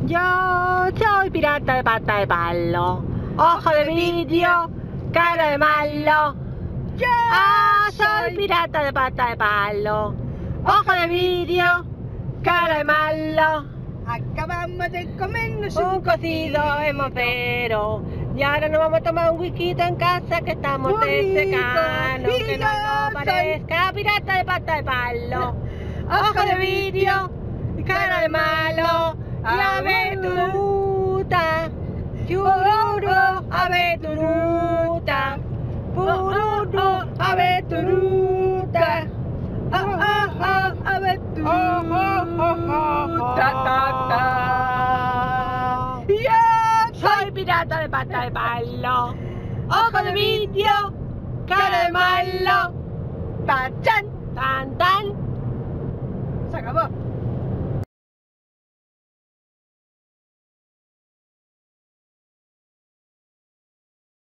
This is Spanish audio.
Yo soy pirata de pata de palo, ojo de vidrio, cara de malo. Yo soy pirata de pata de palo, ojo de vidrio, cara de malo. Acabamos de comernos Un cocido en mofero y ahora nos vamos a tomar un whisky en casa que estamos Muy de rico. secano, Y que no yo nos parezca pirata de pata de palo, Ojo ojo de vidrio, cara de malo. Y aveturuta, chururu, aveturuta, pururu, aveturuta. Yo Soy pirata de pata de palo, ojo de vidrio, cara de malo. Tachan. Tan tan. Se acabó.